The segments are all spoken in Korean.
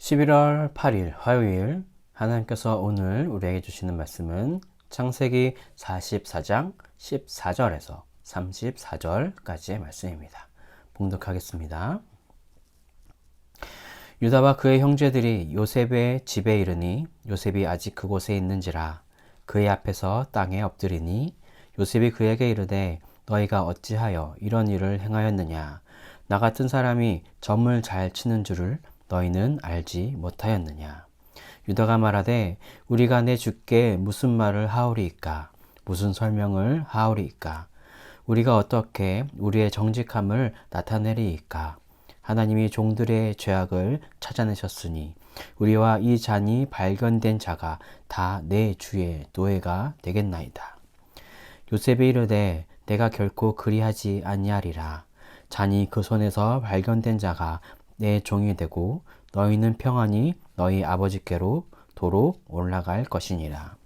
11월 8일 화요일 하나님께서 오늘 우리에게 주시는 말씀은 창세기 44장 14절에서 34절까지의 말씀입니다. 봉독하겠습니다. 유다와 그의 형제들이 요셉의 집에 이르니 요셉이 아직 그곳에 있는지라 그의 앞에서 땅에 엎드리니 요셉이 그에게 이르되 너희가 어찌하여 이런 일을 행하였느냐 나 같은 사람이 점을 잘 치는 줄을 너희는 알지 못하였느냐. 유다가 말하되 우리가 내 주께 무슨 말을 하오리이까 무슨 설명을 하오리이까 우리가 어떻게 우리의 정직함을 나타내리이까 하나님이 종들의 죄악을 찾아내셨으니 우리와 이 잔이 발견된 자가 다 내 주의 노예가 되겠나이다. 요셉이 이르되 내가 결코 그리하지 아니하리라. 잔이 그 손에서 발견된 자가 내 종이 되고 너희는 평안히 너희 아버지께로 도로 올라갈 것이니라.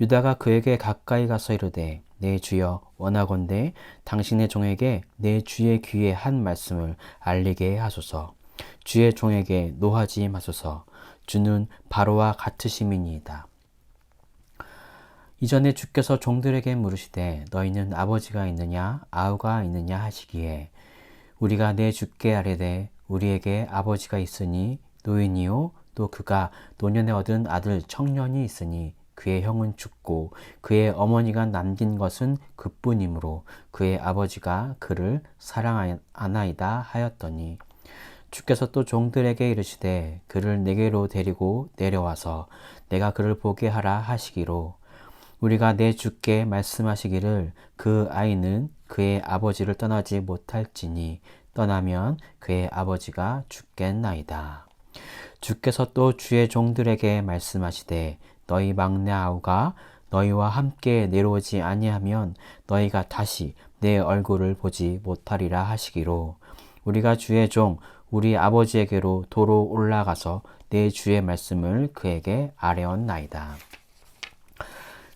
유다가 그에게 가까이 가서 이르되 내 주여 원하건대 당신의 종에게 내 주의 귀에 한 말씀을 알리게 하소서. 주의 종에게 노하지 마소서. 주는 바로와 같으심이니이다. 이전에 주께서 종들에게 물으시되 너희는 아버지가 있느냐 아우가 있느냐 하시기에 우리가 내 주께 아뢰되 우리에게 아버지가 있으니 노인이요 또 그가 노년에 얻은 아들 청년이 있으니 그의 형은 죽고 그의 어머니가 남긴 것은 그뿐이므로 그의 아버지가 그를 사랑하나이다 하였더니 주께서 또 종들에게 이르시되 그를 내게로 데리고 내려와서 내가 그를 보게 하라 하시기로 우리가 내 주께 말씀하시기를 그 아이는 그의 아버지를 떠나지 못할지니 떠나면 그의 아버지가 죽겠나이다. 주께서 또 주의 종들에게 말씀하시되 너희 막내 아우가 너희와 함께 내려오지 아니하면 너희가 다시 내 얼굴을 보지 못하리라 하시기로 우리가 주의 종 우리 아버지에게로 도로 올라가서 내 주의 말씀을 그에게 아뢰었나이다.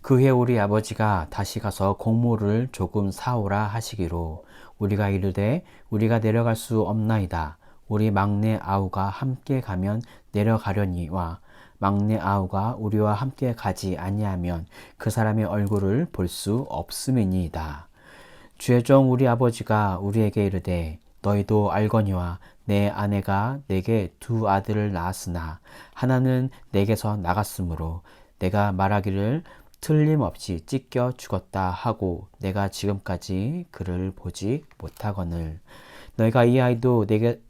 그 후에 우리 아버지가 다시 가서 곡물을 조금 사오라 하시기로 우리가 이르되 우리가 내려갈 수 없나이다. 우리 막내 아우가 함께 가면 내려가려니와 막내 아우가 우리와 함께 가지 아니하면 그 사람의 얼굴을 볼 수 없음이니이다. 주의 종 우리 아버지가 우리에게 이르되 너희도 알거니와 내 아내가 내게 두 아들을 낳았으나 하나는 내게서 나갔으므로 내가 말하기를 틀림없이 찢겨 죽었다 하고 내가 지금까지 그를 보지 못하거늘 너희가 이 아이도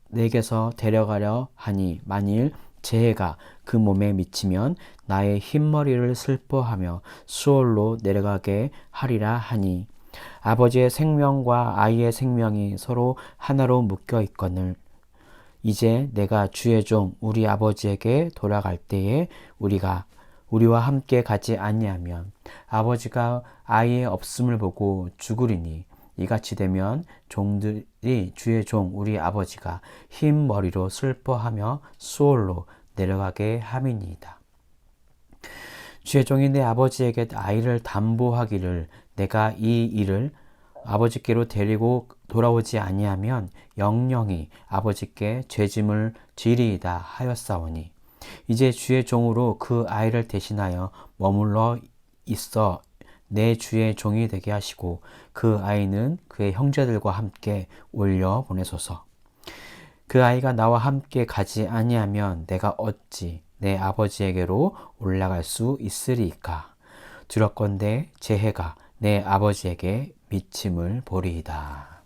내게서 데려가려 하니 만일 재해가 그 몸에 미치면 나의 흰머리를 슬퍼하며 수월로 내려가게 하리라 하니 아버지의 생명과 아이의 생명이 서로 하나로 묶여 있거늘 이제 내가 주의 종 우리 아버지에게 돌아갈 때에 우리와 함께 가지 아니하면 아버지가 아이의 없음을 보고 죽으리니 이같이 되면 종들이 주의 종 우리 아버지가 흰 머리로 슬퍼하며 수월로 내려가게 함이니이다. 주의 종이 내 아버지에게 아이를 담보하기를 내가 이 일을 아버지께로 데리고 돌아오지 아니하면 영영이 아버지께 죄짐을 지리이다 하였사오니 이제 주의 종으로 그 아이를 대신하여 머물러 있어 내 주의 종이 되게 하시고 그 아이는 그의 형제들과 함께 올려 보내소서. 그 아이가 나와 함께 가지 아니하면 내가 어찌 내 아버지에게로 올라갈 수 있으리이까. 두렵건대 재해가 내 아버지에게 미침을 보리이다.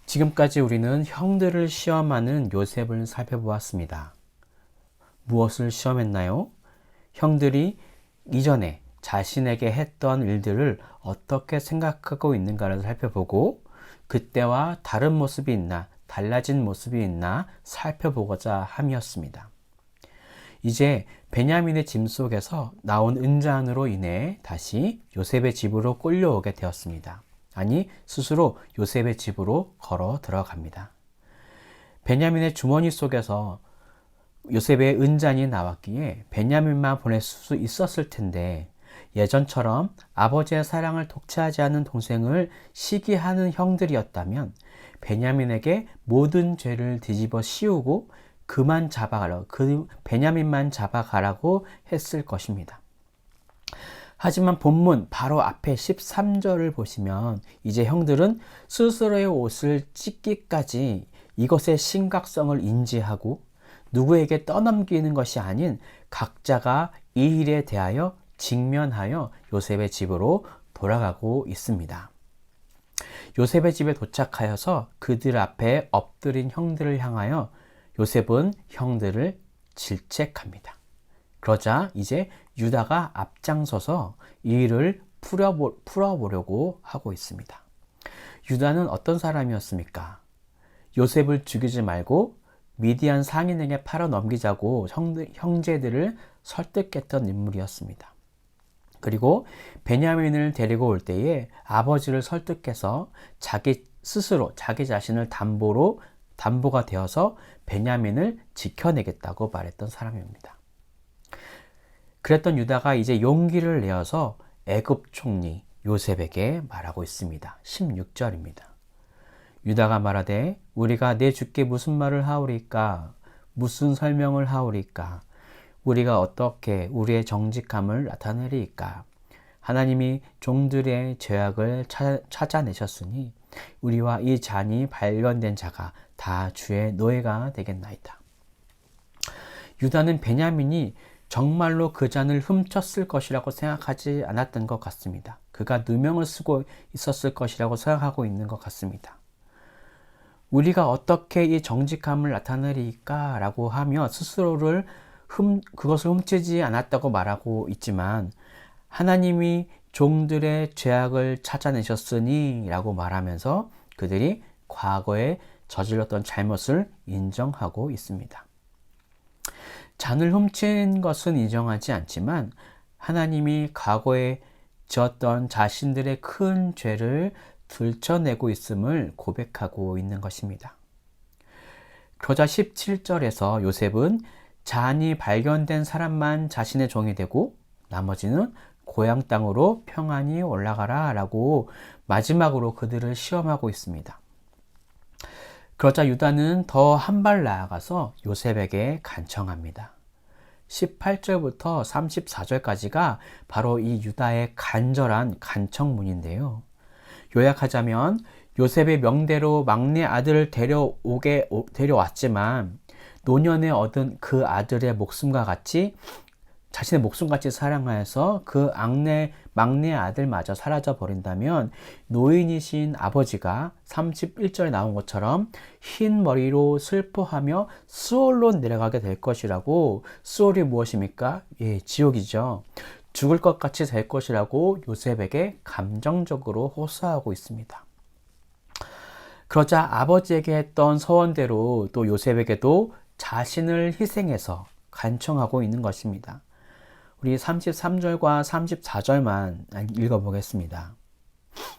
지금까지 우리는 형들을 시험하는 요셉을 살펴보았습니다. 무엇을 시험했나요? 형들이 이전에 자신에게 했던 일들을 어떻게 생각하고 있는가를 살펴보고 그때와 다른 모습이 있나 달라진 모습이 있나 살펴보고자 함이었습니다. 이제 베냐민의 짐 속에서 나온 은잔으로 인해 다시 요셉의 집으로 끌려오게 되었습니다. 아니 스스로 요셉의 집으로 걸어 들어갑니다. 베냐민의 주머니 속에서 요셉의 은잔이 나왔기에 베냐민만 보낼 수 있었을 텐데 예전처럼 아버지의 사랑을 독차지 않은 동생을 시기하는 형들이었다면 베냐민에게 모든 죄를 뒤집어 씌우고 그만 잡아가라, 베냐민만 잡아가라고 했을 것입니다. 하지만 본문 바로 앞에 13절을 보시면 이제 형들은 스스로의 옷을 찢기까지 이것의 심각성을 인지하고 누구에게 떠넘기는 것이 아닌 각자가 이 일에 대하여 직면하여 요셉의 집으로 돌아가고 있습니다. 요셉의 집에 도착하여서 그들 앞에 엎드린 형들을 향하여 요셉은 형들을 질책합니다. 그러자 이제 유다가 앞장서서 이 일을 풀어보려고 하고 있습니다. 유다는 어떤 사람이었습니까? 요셉을 죽이지 말고 미디안 상인에게 팔아 넘기자고 형제들을 설득했던 인물이었습니다. 그리고 베냐민을 데리고 올 때에 아버지를 설득해서 자기 스스로 자기 자신을 담보가 되어서 베냐민을 지켜내겠다고 말했던 사람입니다. 그랬던 유다가 이제 용기를 내어서 애굽 총리 요셉에게 말하고 있습니다. 16절입니다. 유다가 말하되 우리가 내 주께 무슨 말을 하오리까? 무슨 설명을 하오리까? 우리가 어떻게 우리의 정직함을 나타내리까? 하나님이 종들의 죄악을 찾아내셨으니 우리와 이 잔이 발견된 자가 다 주의 노예가 되겠나이다. 유다는 베냐민이 정말로 그 잔을 훔쳤을 것이라고 생각하지 않았던 것 같습니다. 그가 누명을 쓰고 있었을 것이라고 생각하고 있는 것 같습니다. 우리가 어떻게 이 정직함을 나타내리까? 라고 하며 스스로를 그것을 훔치지 않았다고 말하고 있지만 하나님이 종들의 죄악을 찾아내셨으니 라고 말하면서 그들이 과거에 저질렀던 잘못을 인정하고 있습니다. 잔을 훔친 것은 인정하지 않지만 하나님이 과거에 지었던 자신들의 큰 죄를 들춰내고 있음을 고백하고 있는 것입니다. 그러자 17절에서 요셉은 잔이 발견된 사람만 자신의 종이 되고 나머지는 고향 땅으로 평안히 올라가라 라고 마지막으로 그들을 시험하고 있습니다. 그러자 유다는 더 한 발 나아가서 요셉에게 간청합니다. 18절부터 34절까지가 바로 이 유다의 간절한 간청문인데요. 요약하자면 요셉의 명대로 막내 아들을 데려왔지만 노년에 얻은 그 아들의 목숨과 같이 자신의 목숨같이 사랑하여서 그 막내 아들마저 사라져 버린다면 노인이신 아버지가 31절에 나온 것처럼 흰 머리로 슬퍼하며 수올로 내려가게 될 것이라고. 수올이 무엇입니까? 예, 지옥이죠. 죽을 것 같이 될 것이라고 요셉에게 감정적으로 호소하고 있습니다. 그러자 아버지에게 했던 서원대로 또 요셉에게도 자신을 희생해서 간청하고 있는 것입니다. 우리 33절과 34절만 읽어보겠습니다.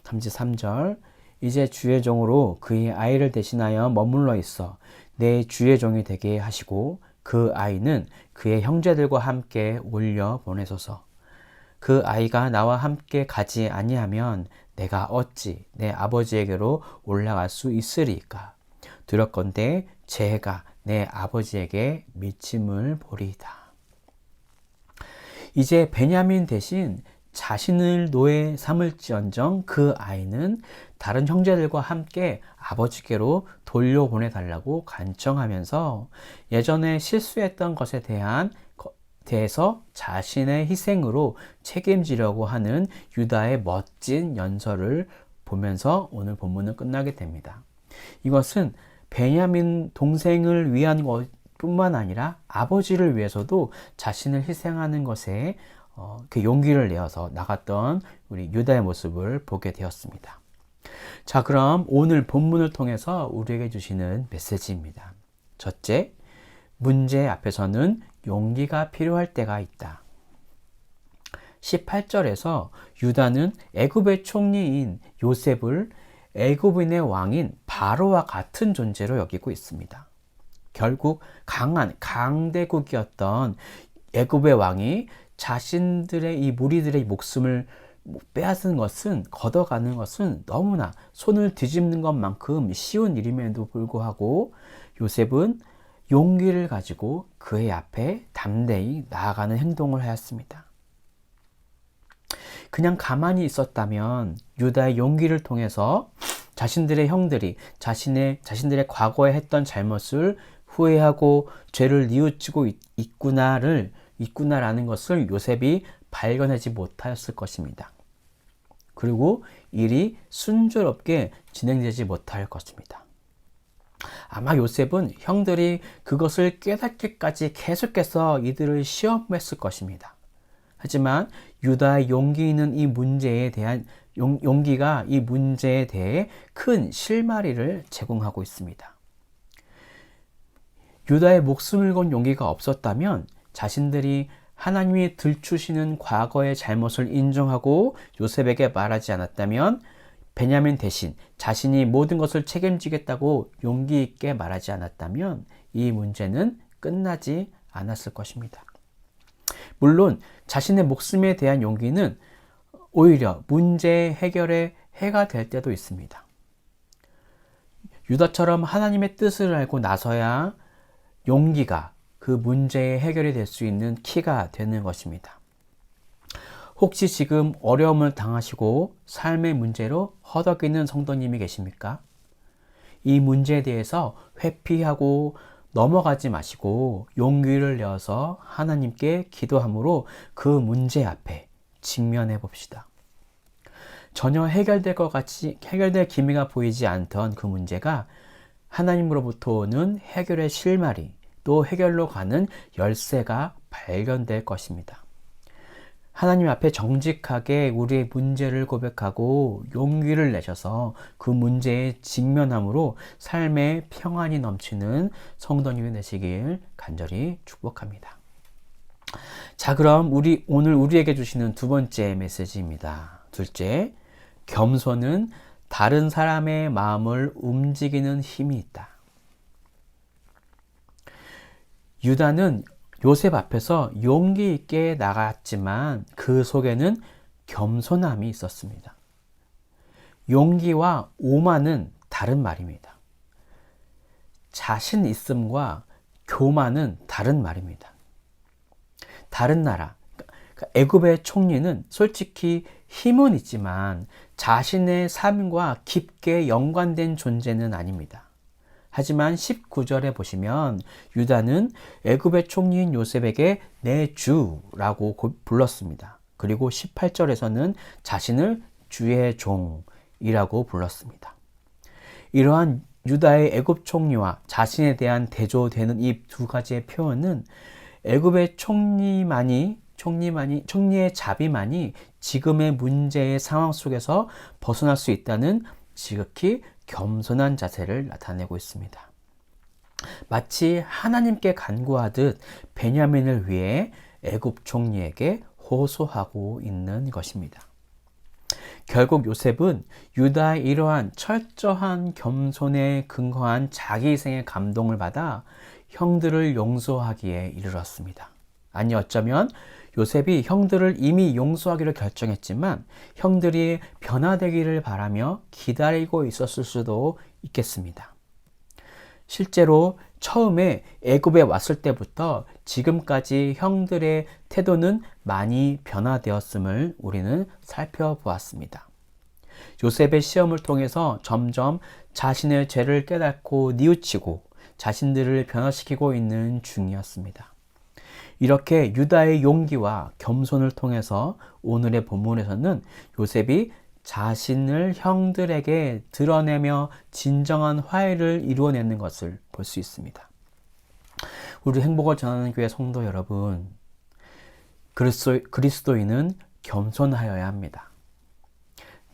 33절 이제 주의 종으로 그의 아이를 대신하여 머물러 있어 내 주의 종이 되게 하시고 그 아이는 그의 형제들과 함께 올려 보내소서. 그 아이가 나와 함께 가지 아니하면 내가 어찌 내 아버지에게로 올라갈 수 있으리까? 두렵건대 재해가 내 아버지에게 미침을 보리이다. 이제 베냐민 대신 자신을 노예 삼을지언정 그 아이는 다른 형제들과 함께 아버지께로 돌려보내달라고 간청하면서 예전에 실수했던 것에 대해서 자신의 희생으로 책임지려고 하는 유다의 멋진 연설을 보면서 오늘 본문은 끝나게 됩니다. 이것은 베냐민 동생을 위한 것뿐만 아니라 아버지를 위해서도 자신을 희생하는 것에 그 용기를 내어서 나갔던 우리 유다의 모습을 보게 되었습니다. 자, 그럼 오늘 본문을 통해서 우리에게 주시는 메시지입니다. 첫째, 문제 앞에서는 용기가 필요할 때가 있다. 18절에서 유다는 애굽의 총리인 요셉을 애굽인의 왕인 바로와 같은 존재로 여기고 있습니다. 결국 강한 강대국이었던 애굽의 왕이 자신들의 이 무리들의 목숨을 빼앗는 것은, 걷어가는 것은 너무나 손을 뒤집는 것만큼 쉬운 일임에도 불구하고 요셉은 용기를 가지고 그의 앞에 담대히 나아가는 행동을 하였습니다. 그냥 가만히 있었다면 유다의 용기를 통해서 자신들의 형들이 자신들의 과거에 했던 잘못을 후회하고 죄를 뉘우치고 있구나라는 것을 요셉이 발견하지 못하였을 것입니다. 그리고 일이 순조롭게 진행되지 못할 것입니다. 아마 요셉은 형들이 그것을 깨닫기까지 계속해서 이들을 시험했을 것입니다. 하지만 유다의 용기 있는 이 문제에 대한 용기가 이 문제에 대해 큰 실마리를 제공하고 있습니다. 유다의 목숨을 건 용기가 없었다면 자신들이 하나님이 들추시는 과거의 잘못을 인정하고 요셉에게 말하지 않았다면 베냐민 대신 자신이 모든 것을 책임지겠다고 용기 있게 말하지 않았다면 이 문제는 끝나지 않았을 것입니다. 물론 자신의 목숨에 대한 용기는 오히려 문제 해결에 해가 될 때도 있습니다. 유다처럼 하나님의 뜻을 알고 나서야 용기가 그 문제의 해결이 될 수 있는 키가 되는 것입니다. 혹시 지금 어려움을 당하시고 삶의 문제로 허덕이는 성도님이 계십니까? 이 문제에 대해서 회피하고 넘어가지 마시고 용기를 내어서 하나님께 기도함으로 그 문제 앞에 직면해 봅시다. 전혀 해결될 기미가 보이지 않던 그 문제가 하나님으로부터 오는 해결의 실마리, 또 해결로 가는 열쇠가 발견될 것입니다. 하나님 앞에 정직하게 우리의 문제를 고백하고 용기를 내셔서 그 문제에 직면함으로 삶의 평안이 넘치는 성도님이 되시길 간절히 축복합니다. 자, 그럼 오늘 우리에게 주시는 두 번째 메시지입니다. 둘째, 겸손은 다른 사람의 마음을 움직이는 힘이 있다. 유다는 요셉 앞에서 용기 있게 나갔지만 그 속에는 겸손함이 있었습니다. 용기와 오만은 다른 말입니다. 자신 있음과 교만은 다른 말입니다. 다른 나라, 애굽의 총리는 솔직히 힘은 있지만 자신의 삶과 깊게 연관된 존재는 아닙니다. 하지만 19절에 보시면 유다는 애굽의 총리인 요셉에게 내 주라고 불렀습니다. 그리고 18절에서는 자신을 주의 종이라고 불렀습니다. 이러한 유다의 애굽 총리와 자신에 대한 대조되는 이 두 가지의 표현은 애굽의 총리의 자비만이 지금의 문제의 상황 속에서 벗어날 수 있다는 지극히 겸손한 자세를 나타내고 있습니다. 마치 하나님께 간구하듯 베냐민을 위해 애굽 총리에게 호소하고 있는 것입니다. 결국 요셉은 유다의 이러한 철저한 겸손에 근거한 자기희생의 감동을 받아 형들을 용서하기에 이르렀습니다. 아니, 어쩌면 요셉이 형들을 이미 용서하기로 결정했지만 형들이 변화되기를 바라며 기다리고 있었을 수도 있겠습니다. 실제로 처음에 애굽에 왔을 때부터 지금까지 형들의 태도는 많이 변화되었음을 우리는 살펴보았습니다. 요셉의 시험을 통해서 점점 자신의 죄를 깨닫고 뉘우치고 자신들을 변화시키고 있는 중이었습니다. 이렇게 유다의 용기와 겸손을 통해서 오늘의 본문에서는 요셉이 자신을 형들에게 드러내며 진정한 화해를 이루어내는 것을 볼 수 있습니다. 우리 행복을 전하는 교회 성도 여러분, 그리스도인은 겸손하여야 합니다.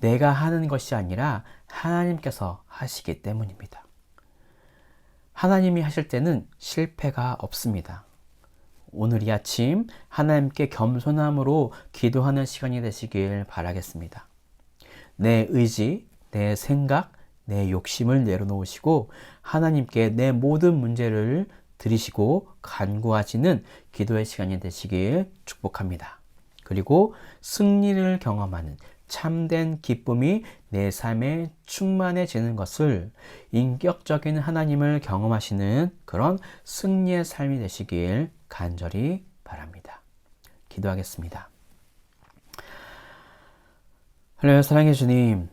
내가 하는 것이 아니라 하나님께서 하시기 때문입니다. 하나님이 하실 때는 실패가 없습니다. 오늘 이 아침 하나님께 겸손함으로 기도하는 시간이 되시길 바라겠습니다. 내 의지, 내 생각, 내 욕심을 내려놓으시고 하나님께 내 모든 문제를 드리시고 간구하시는 기도의 시간이 되시길 축복합니다. 그리고 승리를 경험하는 참된 기쁨이 내 삶에 충만해지는 것을 인격적인 하나님을 경험하시는 그런 승리의 삶이 되시길 간절히 바랍니다. 기도하겠습니다. 하나님 사랑해 주님,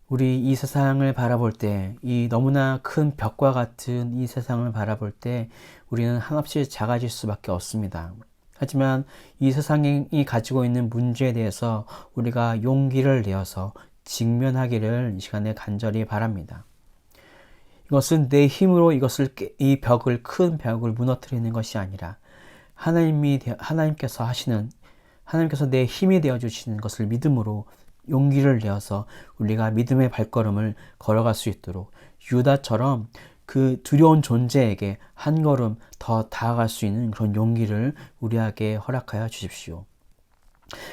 우리 이 세상을 바라볼 때, 이 너무나 큰 벽과 같은 이 세상을 바라볼 때 우리는 한없이 작아질 수밖에 없습니다. 하지만 이 세상이 가지고 있는 문제에 대해서 우리가 용기를 내어서 직면하기를 이 시간에 간절히 바랍니다. 이것은 내 힘으로 이 벽을, 큰 벽을 무너뜨리는 것이 아니라 하나님께서 내 힘이 되어 주시는 것을 믿음으로 용기를 내어서 우리가 믿음의 발걸음을 걸어갈 수 있도록 유다처럼 그 두려운 존재에게 한 걸음 더 다가갈 수 있는 그런 용기를 우리에게 허락하여 주십시오.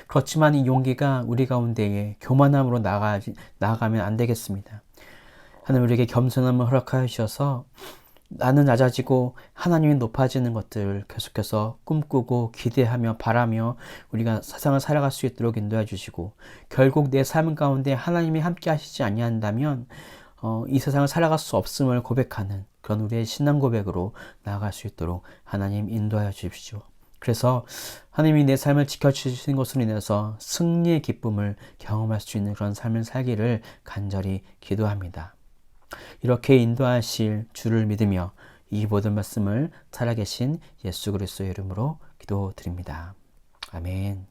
그렇지만 이 용기가 우리 가운데에 교만함으로 나아가면 안 되겠습니다. 하나님 우리에게 겸손함을 허락하여 주셔서 나는 낮아지고 하나님이 높아지는 것들을 계속해서 꿈꾸고 기대하며 바라며 우리가 세상을 살아갈 수 있도록 인도해 주시고, 결국 내 삶 가운데 하나님이 함께 하시지 아니한다면 이 세상을 살아갈 수 없음을 고백하는 그런 우리의 신앙 고백으로 나아갈 수 있도록 하나님 인도하여 주십시오. 그래서 하나님이 내 삶을 지켜주시는 것으로 인해서 승리의 기쁨을 경험할 수 있는 그런 삶을 살기를 간절히 기도합니다. 이렇게 인도하실 주를 믿으며 이 모든 말씀을 살아계신 예수 그리스도의 이름으로 기도드립니다. 아멘.